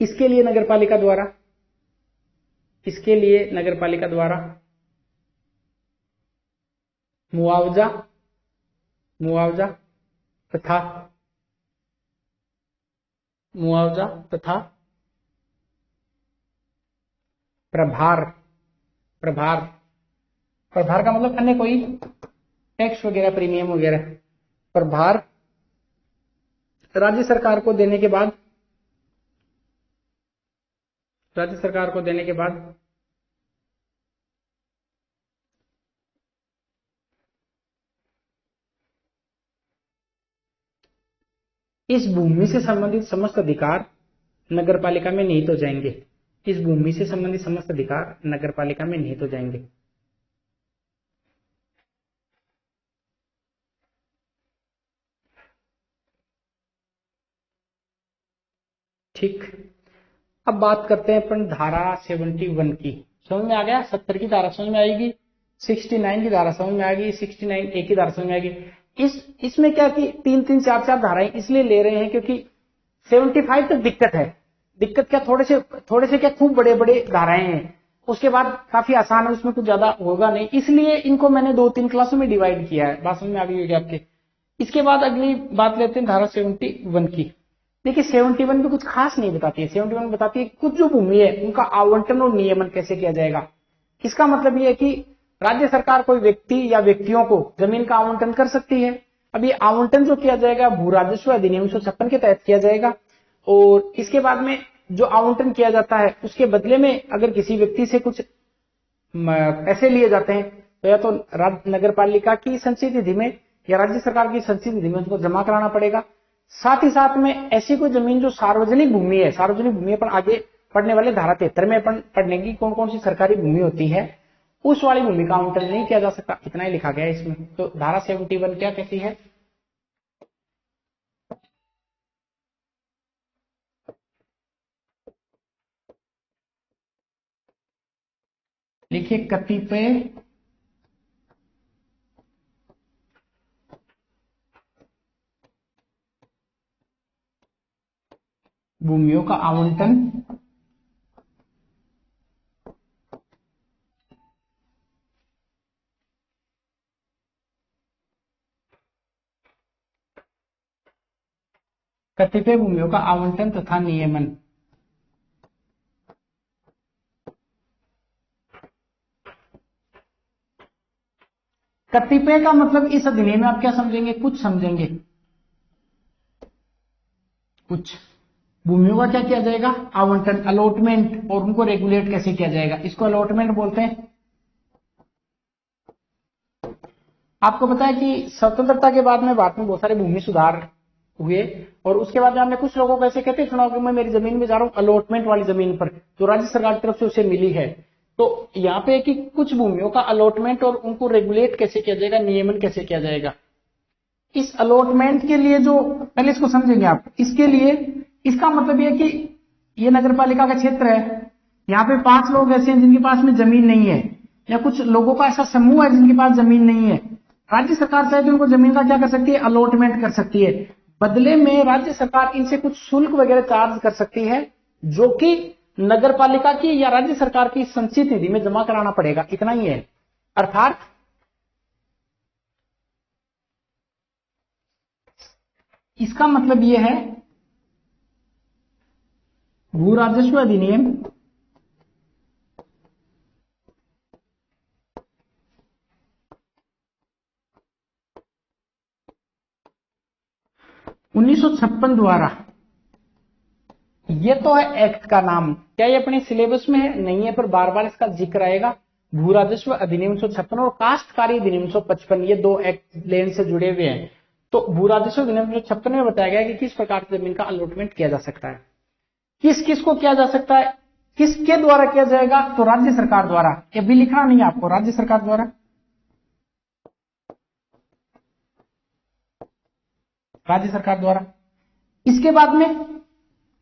इसके लिए नगरपालिका द्वारा मुआवजा तथा प्रभार का मतलब अन्य कोई टैक्स वगैरह, प्रीमियम वगैरह, प्रभार राज्य सरकार को देने के बाद इस भूमि से संबंधित समस्त अधिकार नगरपालिका में निहित हो जाएंगे। ठीक, अब बात करते हैं अपन धारा 71 की। समझ में आ गया? 70 की धारा समझ में आएगी, 69 की धारा समझ में आएगी, 69 ए की धारा समझ में आएगी। इसमें क्या कि 3-3, 4-4 धाराएं इसलिए ले रहे हैं क्योंकि 75 तक दिक्कत क्या, थोड़े से क्या खूब बड़े बड़े धाराएं हैं, उसके बाद काफी आसान है, उसमें कुछ ज्यादा होगा नहीं, इसलिए इनको मैंने 2-3 क्लासों में डिवाइड किया है। बात समझ में आ गई होगी आपके। इसके बाद अगली बात लेते हैं धारा 71 की। देखिए 71 में कुछ खास नहीं बताती है। 71 बताती है कुछ जो भूमि है उनका आवंटन और नियमन कैसे किया जाएगा। इसका मतलब यह है कि राज्य सरकार कोई व्यक्ति या व्यक्तियों को जमीन का आवंटन कर सकती है। अब ये आवंटन जो किया जाएगा भू राजस्व अधिनियम 1956 के तहत किया जाएगा, और इसके बाद में जो आवंटन किया जाता है उसके बदले में अगर किसी व्यक्ति से कुछ पैसे लिए जाते हैं तो या तो नगर पालिका की संचित निधि में या राज्य सरकार की संचित निधि में उसको जमा कराना पड़ेगा। साथ ही साथ में ऐसी कोई जमीन जो सार्वजनिक भूमि है पर आगे पढ़ने वाले धारा 73 में अपन पढ़ने की कौन कौन सी सरकारी भूमि होती है, उस वाली भूमि का आवंटन नहीं किया जा सकता। इतना ही लिखा गया है इसमें। तो धारा 71 क्या कहती है? लिखिए कतिपय भूमियों का आवंटन तथा नियमन। कतिपय का मतलब इस अधिनियम में आप क्या समझेंगे? कुछ समझेंगे। कुछ भूमियों का क्या किया जाएगा? आवंटन, अलॉटमेंट, और उनको रेगुलेट कैसे किया जाएगा, इसको अलॉटमेंट बोलते हैं। आपको पता है कि स्वतंत्रता के बाद में भारत में बहुत सारे भूमि सुधार हुए, और उसके बाद में हमने कुछ लोगों को ऐसे कहते सुना कि मैं मेरी जमीन में जा रहा हूं अलॉटमेंट वाली जमीन पर जो राज्य सरकार की तरफ से उसे मिली है, तो यहाँ पे कि कुछ भूमियों का अलॉटमेंट और उनको रेगुलेट कैसे किया जाएगा, नियमन कैसे किया जाएगा। इस अलॉटमेंट के लिए जो, पहले इसको समझेंगे आप, इसके लिए इसका मतलब ये कि ये नगर पालिका का क्षेत्र है, यहाँ पे 5 लोग ऐसे हैं जिनके पास में जमीन नहीं है, या कुछ लोगों का ऐसा समूह है जिनके पास जमीन नहीं है। राज्य सरकार चाहे तो उनको जमीन का क्या कर सकती है, अलॉटमेंट कर सकती है। बदले में राज्य सरकार इनसे कुछ शुल्क वगैरह चार्ज कर सकती है, जो कि नगर पालिका की या राज्य सरकार की संचित निधि में जमा कराना पड़ेगा, इतना ही है। अर्थात इसका मतलब यह है, भू राजस्व अधिनियम 1956 द्वारा, ये तो है एक्ट का नाम, क्या ये अपने सिलेबस में है, नहीं है, पर बार बार इसका जिक्र आएगा। भू राजस्व अधिनियम 1956 और काश्तकारी अधिनियम 1955, ये 2 एक्ट लेन से जुड़े हुए हैं। तो भू राजस्व अधिनियम 1956 में बताया गया कि किस प्रकार से जमीन का अलॉटमेंट किया जा सकता है, किस किस को किया जा सकता है, किसके द्वारा किया जाएगा, तो राज्य सरकार द्वारा। ये भी लिखना नहीं है आपको, राज्य सरकार द्वारा, राज्य सरकार द्वारा। इसके बाद में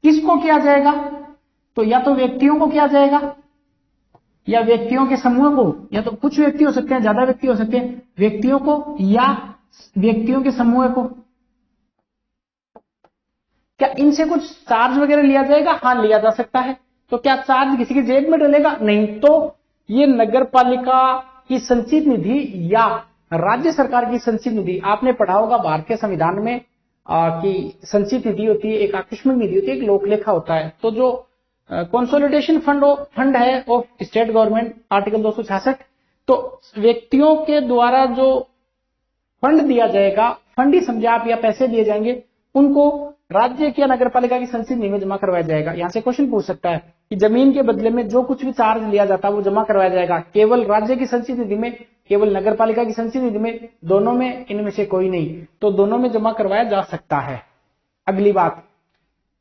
किसको किया जाएगा, तो या तो व्यक्तियों को किया जाएगा, या व्यक्तियों के समूह को, या तो कुछ व्यक्ति हो सकते हैं, ज्यादा व्यक्ति हो सकते हैं, व्यक्तियों को या व्यक्तियों के समूह को। क्या इनसे कुछ चार्ज वगैरह लिया जाएगा, हाँ लिया जा सकता है। तो क्या चार्ज किसी की जेब में डलेगा, नहीं। तो ये नगर पालिका की संचित निधि या राज्य सरकार की संचित निधि, आपने पढ़ा होगा भारतीय संविधान में कि संचित निधि होती है, एक आकस्मिक निधि होती है, एक लोकलेखा होता है। तो जो कंसोलिडेशन फंड है ऑफ स्टेट गवर्नमेंट, आर्टिकल 266, तो व्यक्तियों के द्वारा जो फंड दिया जाएगा, फंड ही समझे आप, या पैसे दिए जाएंगे, उनको राज्य की या नगर पालिका की संचित निधि में जमा करवाया जाएगा। यहां से क्वेश्चन पूछ सकता है कि जमीन के बदले में जो कुछ भी चार्ज लिया जाता है वो जमा करवाया जाएगा, केवल राज्य की संचित निधि में, केवल नगर पालिका की संचित निधि में, दोनों में, इनमें से कोई नहीं। तो दोनों में जमा करवाया जा सकता है। अगली बात,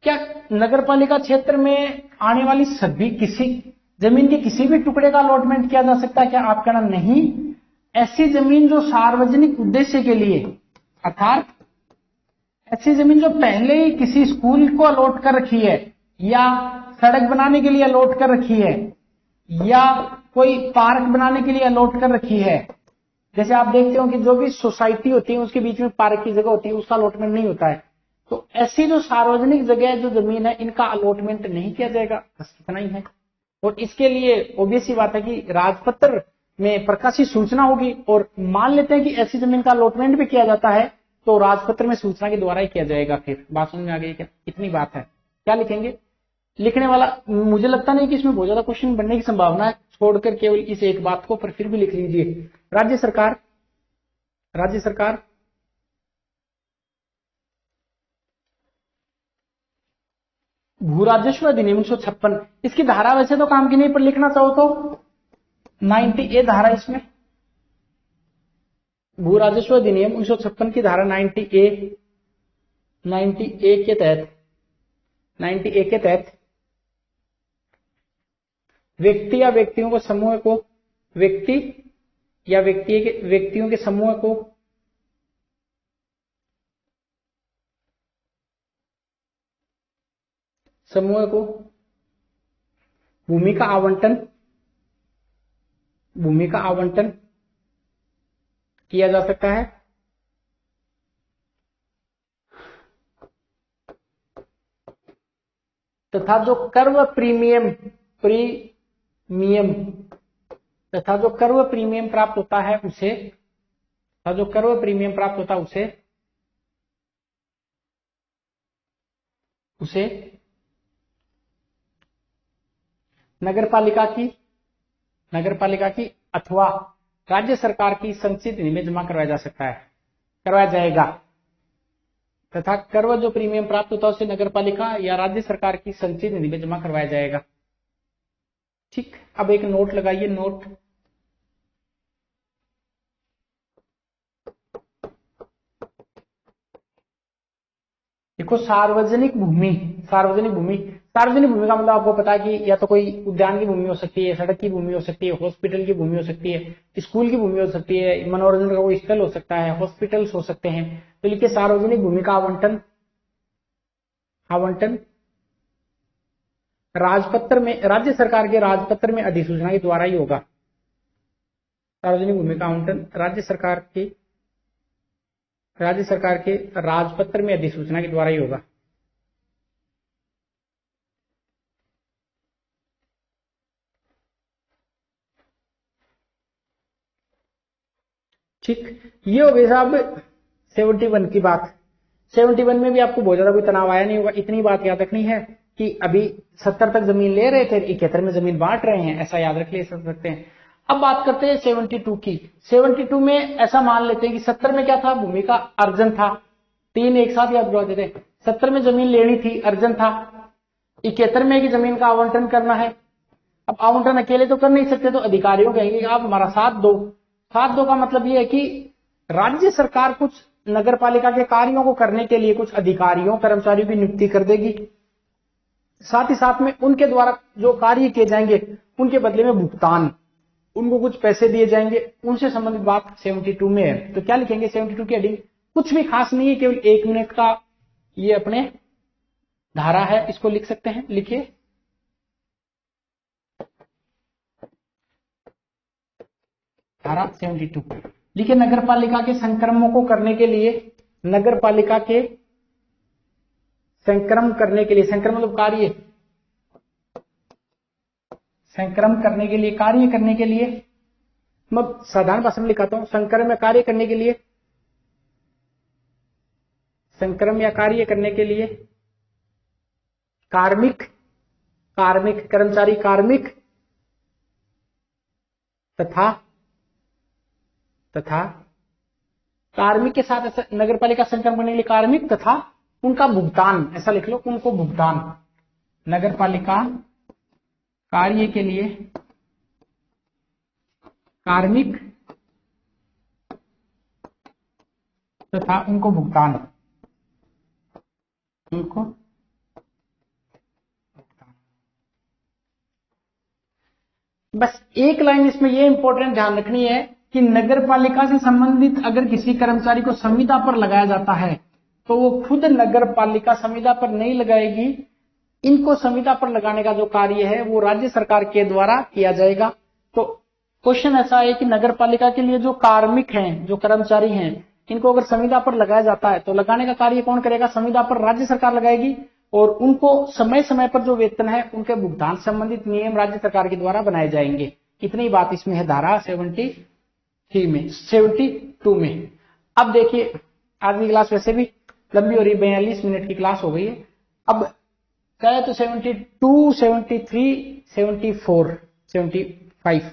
क्या नगर पालिका क्षेत्र में आने वाली सभी किसी जमीन के किसी भी टुकड़े का अलॉटमेंट किया जा सकता है, क्या आप कहना नहीं। ऐसी जमीन जो सार्वजनिक उद्देश्य के लिए, अर्थात ऐसी जमीन जो पहले ही किसी स्कूल को अलॉट कर रखी है, या सड़क बनाने के लिए अलॉट कर रखी है, या कोई पार्क बनाने के लिए अलॉट कर रखी है। जैसे आप देखते हो कि जो भी सोसाइटी होती है उसके बीच में पार्क की जगह होती है, उसका अलॉटमेंट नहीं होता है। तो ऐसी जो सार्वजनिक जगह जो जमीन है, इनका अलॉटमेंट नहीं किया जाएगा, बस इतना ही है। और इसके लिए ऑब्वियस सी बात है कि राजपत्र में प्रकाशित सूचना होगी, और मान लेते हैं कि ऐसी जमीन का अलॉटमेंट भी किया जाता है तो राजपत्र में सूचना के द्वारा ही किया जाएगा। फिर बात समझ में आ गई क्या, इतनी बात है। क्या लिखेंगे, लिखने वाला मुझे लगता नहीं कि इसमें बहुत ज्यादा क्वेश्चन बनने की संभावना है, छोड़कर केवल इस एक बात को, पर फिर भी लिख लीजिए। राज्य सरकार, राज्य सरकार भू राजस्व अधिनियम 1956, इसकी धारा वैसे तो काम की नहीं, पर लिखना चाहो तो 90A धारा, इसमें भू राजस्व अधिनियम 1956 की धारा 90A, 90A के तहत, 90A के तहत व्यक्ति या व्यक्तियों के समूह को, व्यक्ति या व्यक्तियों के समूह को भूमि का आवंटन किया जा सकता है, तथा जो कर व प्रीमियम प्राप्त होता है उसे नगर पालिका की अथवा राज्य सरकार की संचित निधि में जमा करवाया जाएगा। तथा कर व जो प्रीमियम प्राप्त होता है उसे नगर पालिका या राज्य सरकार की संचित निधि में जमा करवाया जाएगा। ठीक, अब एक नोट लगाइए, नोट, देखो सार्वजनिक भूमि सार्वजनिक भूमि का मतलब आपको पता है कि या तो कोई उद्यान की भूमि हो सकती है, सड़क की भूमि हो सकती है, हॉस्पिटल की भूमि हो सकती है, स्कूल की भूमि हो सकती है, मनोरंजन का कोई स्थल हो सकता है, हॉस्पिटल्स हो सकते हैं। तो लिखिए सार्वजनिक भूमि का आवंटन राजपत्र में, राज्य सरकार के राजपत्र में अधिसूचना के द्वारा ही होगा। सार्वजनिक भूमि का आवंटन राज्य सरकार के राजपत्र में अधिसूचना के द्वारा ही होगा। ठीक, ये हो गई साहब 71 की बात। 71 में भी आपको बहुत ज्यादा कोई तनाव आया नहीं होगा। इतनी बात याद रखनी है कि अभी 70 तक जमीन ले रहे थे, 71 में जमीन बांट रहे हैं, ऐसा याद रख ले सकते हैं। अब बात करते हैं 72 की। 72 में ऐसा मान लेते हैं कि 70 में क्या था, भूमि का अर्जन था, 3 एक साथ याद करवाते थे। 70 में जमीन लेनी थी, अर्जन था। 71 में कि जमीन का आवंटन करना है। अब आवंटन अकेले तो कर नहीं सकते, तो अधिकारियों कहेंगे आप हमारा साथ दो। साथ दो का मतलब यह है कि राज्य सरकार कुछ नगर पालिका के कार्यों को करने के लिए कुछ अधिकारियों कर्मचारियों की नियुक्ति कर देगी। साथ ही साथ में उनके द्वारा जो कार्य किए जाएंगे उनके बदले में भुगतान, उनको कुछ पैसे दिए जाएंगे। उनसे संबंधित बात 72 में है। तो क्या लिखेंगे 72 की हेडिंग? कुछ भी खास नहीं है, केवल 1 मिनट का ये अपने धारा है, इसको लिख सकते हैं। लिखिए धारा 72। लिखिए नगर पालिका के संक्रमणों को करने के लिए, नगर पालिका के संक्रमण करने के लिए, संक्रमण मतलब कार्य, संक्रमण करने के लिए, कार्य करने के लिए, मैं साधारण भाषा में लिखाता हूं, संक्रमण में कार्य करने के लिए, संक्रमण या कार्य करने के लिए कार्मिक कर्मचारी, कार्मिक तथा कार्मिक के साथ नगर पालिका संक्रमण करने के लिए कार्मिक तथा उनका भुगतान, ऐसा लिख लो, उनको भुगतान, नगर पालिका कार्य के लिए कार्मिक तथा उनको भुगतान, उनको भुगतान। बस एक लाइन इसमें ये इंपॉर्टेंट ध्यान रखनी है कि नगर पालिका से संबंधित अगर किसी कर्मचारी को संविदा पर लगाया जाता है तो वो खुद नगर पालिका संविदा पर नहीं लगाएगी। इनको संविदा पर लगाने का जो कार्य है वो राज्य सरकार के द्वारा किया जाएगा। तो क्वेश्चन ऐसा है कि नगर पालिका के लिए जो कार्मिक हैं, जो कर्मचारी हैं, इनको अगर संविदा पर लगाया जाता है तो लगाने का कार्य कौन करेगा? संविदा पर राज्य सरकार लगाएगी। और उनको समय समय पर जो वेतन है उनके भुगतान संबंधित नियम राज्य सरकार के द्वारा बनाए जाएंगे। इतनी बात इसमें है धारा 72 में। अब देखिए आज की क्लास वैसे भी लंबी हो रही, 42 मिनट की क्लास हो गई है। अब कहे तो 72, 73, 74, 75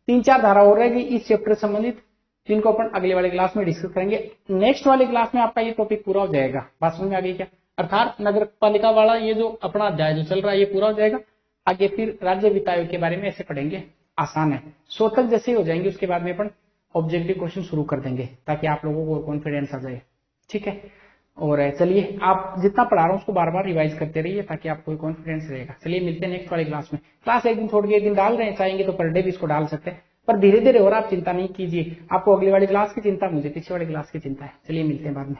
3-4 धारा हो रहेगी इस चैप्टर से संबंधित, जिनको अपन अगले वाले क्लास में डिस्कस करेंगे। नेक्स्ट वाले क्लास में आपका ये टॉपिक पूरा हो जाएगा। बात समझ में आ गई क्या? अर्थात नगर पालिका वाला ये जो अपना अध्याय जो चल रहा है ये पूरा हो जाएगा। आगे फिर राज्य वित्त आयोग के बारे में ऐसे पढ़ेंगे, आसान है, 100 तक जैसे ही हो जाएंगे उसके बाद में अपन ऑब्जेक्टिव क्वेश्चन शुरू कर देंगे ताकि आप लोगों को कॉन्फिडेंस आ जाए। ठीक है, और चलिए आप जितना पढ़ा रहा हूं उसको बार बार रिवाइज करते रहिए ताकि आपको कॉन्फिडेंस रहेगा। चलिए मिलते हैं नेक्स्ट वाली क्लास में। क्लास एक दिन छोड़ के एक दिन डाल रहे हैं, चाहेंगे तो पर डे भी इसको डाल सकते हैं, पर धीरे धीरे हो रहा, आप चिंता नहीं कीजिए। आपको अगली वाली क्लास की चिंता, मुझे पीछे वाली क्लास की चिंता है। चलिए मिलते हैं बाद में।